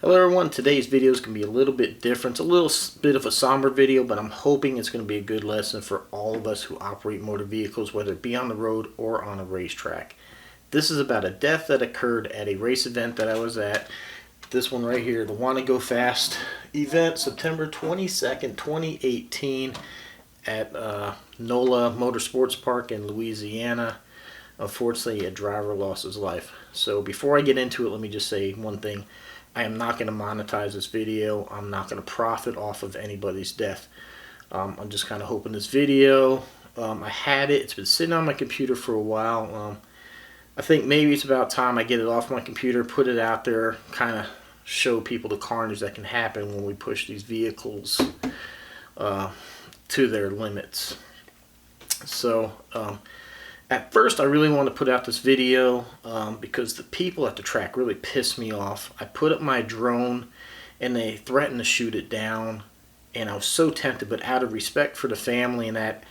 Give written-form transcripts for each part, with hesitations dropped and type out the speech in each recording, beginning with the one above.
Hello everyone, today's video is going to be a little bit different. It's a little bit of a somber video, but I'm hoping it's going to be a good lesson for all of us who operate motor vehicles, whether it be on the road or on a racetrack. This is about a death that occurred at a race event that I was at. This one right here, the Wanna Go Fast event, September 22nd, 2018 at Nola Motorsports Park in Louisiana. Unfortunately, a driver lost his life. So before I get into it, let me just say one thing. I am not going to monetize this video. I'm not going to profit off of anybody's death. I'm just kind of hoping this video, I had it. It's been sitting on my computer for a while. I think maybe it's about time I get it off my computer, put it out there, kind of show people the carnage that can happen when we push these vehicles to their limits. So, at first, I really wanted to put out this video because the people at the track really pissed me off. I put up my drone and they threatened to shoot it down, and I was so tempted, but out of respect for the family and that,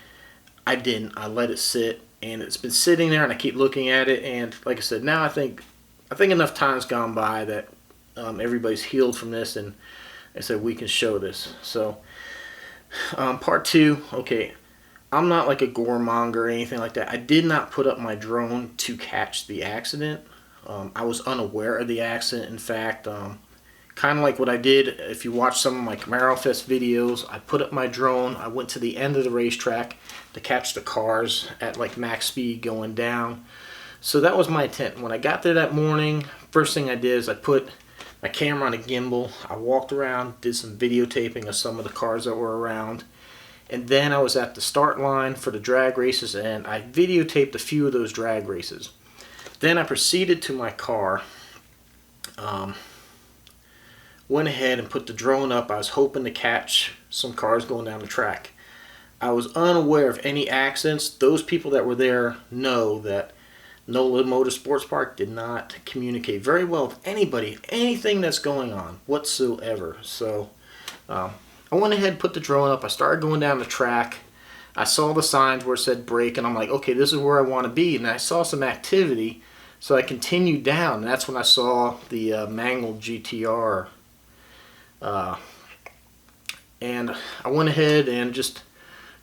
I didn't. I let it sit, and it's been sitting there, and I keep looking at it. And like I said, now I think enough time's gone by that everybody's healed from this, and I said we can show this. So, part two. Okay. I'm not like a goremonger or anything like that. I did not put up my drone to catch the accident. I was unaware of the accident. In fact, kind of like what I did, if you watch some of my Camaro Fest videos, I put up my drone. I went to the end of the racetrack to catch the cars at like max speed going down. So that was my intent. When I got there that morning, first thing I did is I put my camera on a gimbal. I walked around, did some videotaping of some of the cars that were around. And then I was at the start line for the drag races, and I videotaped a few of those drag races. Then I proceeded to my car, went ahead and put the drone up. I was hoping to catch some cars going down the track. I was unaware of any accidents. Those people that were there know that Nola Motorsports Park did not communicate very well with anybody, anything that's going on whatsoever. So, I went ahead and put the drone up. I started going down the track. I saw the signs where it said brake, and I'm like, okay, this is where I want to be. And I saw some activity, so I continued down. And that's when I saw the mangled GTR. And I went ahead and just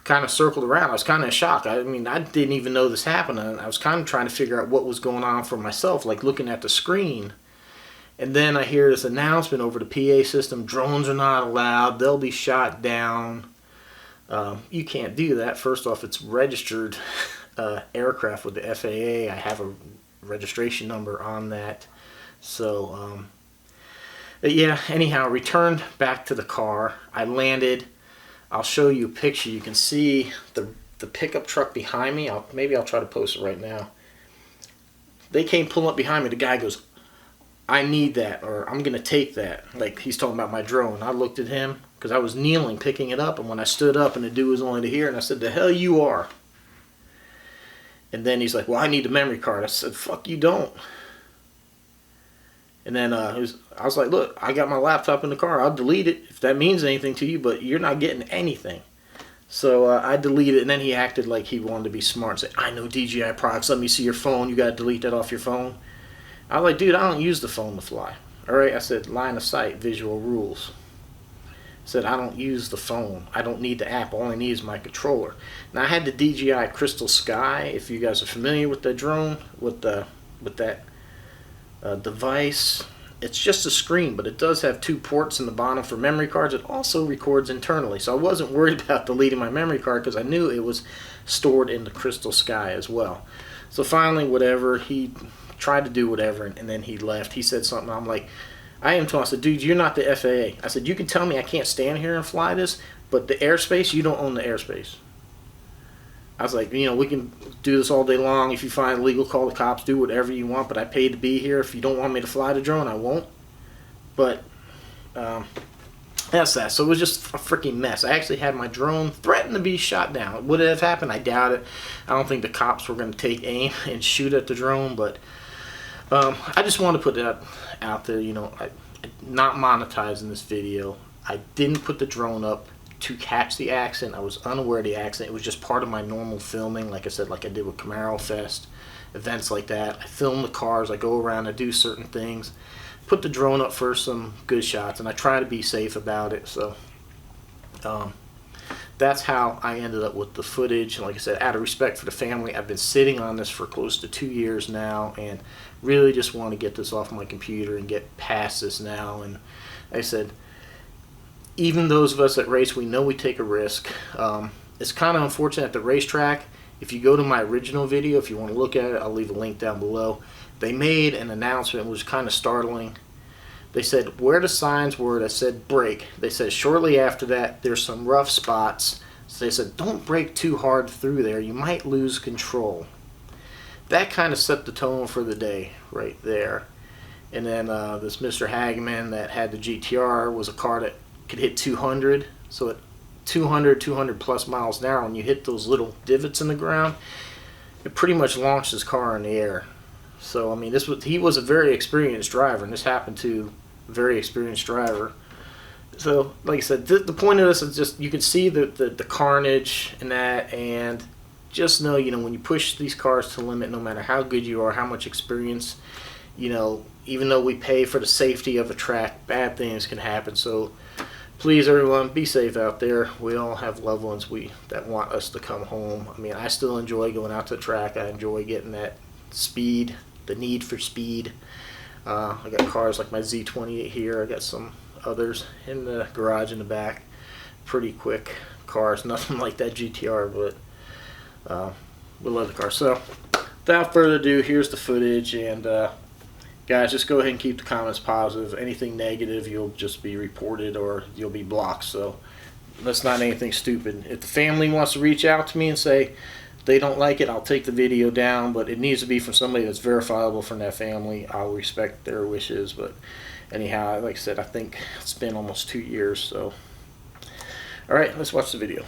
kind of circled around. I was kind of shocked. I mean, I didn't even know this happened. I was kind of trying to figure out what was going on for myself, like looking at the screen. And then I hear this announcement over the PA system: drones are not allowed, they'll be shot down. You can't do that. First off, it's registered aircraft with the FAA. I have a registration number on that. So, yeah, anyhow, returned back to the car. I landed. I'll show you a picture. You can see the pickup truck behind me. Maybe I'll try to post it right now. They came pulling up behind me. The guy goes, I need that, or I'm going to take that. Like, he's talking about my drone. I looked at him because I was kneeling, picking it up, and when I stood up and the dude was only to here, and I said, the hell you are. And then he's like, well, I need a memory card. I said, fuck, you don't. And then I was like, look, I got my laptop in the car. I'll delete it if that means anything to you, but you're not getting anything. So I deleted it, and then he acted like he wanted to be smart and say, I know DJI products. Let me see your phone. You got to delete that off your phone. I was like, dude, I don't use the phone to fly. Alright, I said, line of sight, visual rules. I said, I don't use the phone. I don't need the app. All I need is my controller. Now, I had the DJI Crystal Sky. If you guys are familiar with the drone, with that device, it's just a screen, but it does have 2 ports in the bottom for memory cards. It also records internally, so I wasn't worried about deleting my memory card because I knew it was stored in the Crystal Sky as well. So finally, whatever, he tried to do whatever, and then he left. He said something. I'm like, I am telling. I said, dude, you're not the FAA. I said, you can tell me I can't stand here and fly this, but the airspace, you don't own the airspace. I was like, you know, we can do this all day long. If you find illegal, call the cops, do whatever you want, but I paid to be here. If you don't want me to fly the drone, I won't. But that's that. So it was just a freaking mess. I actually had my drone threatened to be shot down. Would it have happened? I doubt it. I don't think the cops were going to take aim and shoot at the drone, but I just want to put that out there. You know, not monetizing this video. I didn't put the drone up to catch the accident. I was unaware of the accident. It was just part of my normal filming, like I said, like I did with Camaro Fest, events like that. I film the cars. I go around. I do certain things. put the drone up for some good shots, and I try to be safe about it. So that's how I ended up with the footage. And like I said, out of respect for the family, I've been sitting on this for close to 2 years now, and really just want to get this off my computer and get past this now. And like I said, even those of us that race, we know we take a risk. It's kind of unfortunate at the racetrack. If you go to my original video, if you want to look at it, I'll leave a link down below. They made an announcement, which was kind of startling. They said where the signs were that said brake, they said shortly after that there's some rough spots. So they said don't brake too hard through there, you might lose control. That kind of set the tone for the day right there. And then this Mr. Hageman that had the GTR was a car that could hit 200. So at 200 plus miles an hour, when you hit those little divots in the ground, it pretty much launched his car in the air. So I mean, he was a very experienced driver, and this happened to a very experienced driver. So like I said, the point of this is just you can see the carnage in that, and just know, you know, when you push these cars to the limit, no matter how good you are, how much experience, you know, even though we pay for the safety of a track, bad things can happen. So please, everyone, be safe out there. We all have loved ones that want us to come home. I mean, I still enjoy going out to the track. I enjoy getting that speed, the need for speed. I got cars like my Z28 here. I got some others in the garage in the back. Pretty quick cars, nothing like that GTR, but we love the car. So without further ado, here's the footage, and guys, just go ahead and keep the comments positive. Anything negative, you'll just be reported or you'll be blocked. So that's not anything stupid. If the family wants to reach out to me and say they don't like it, I'll take the video down, but it needs to be from somebody that's verifiable from that family. I'll respect their wishes. But anyhow, like I said, I think it's been almost 2 years. So all right, let's watch the video.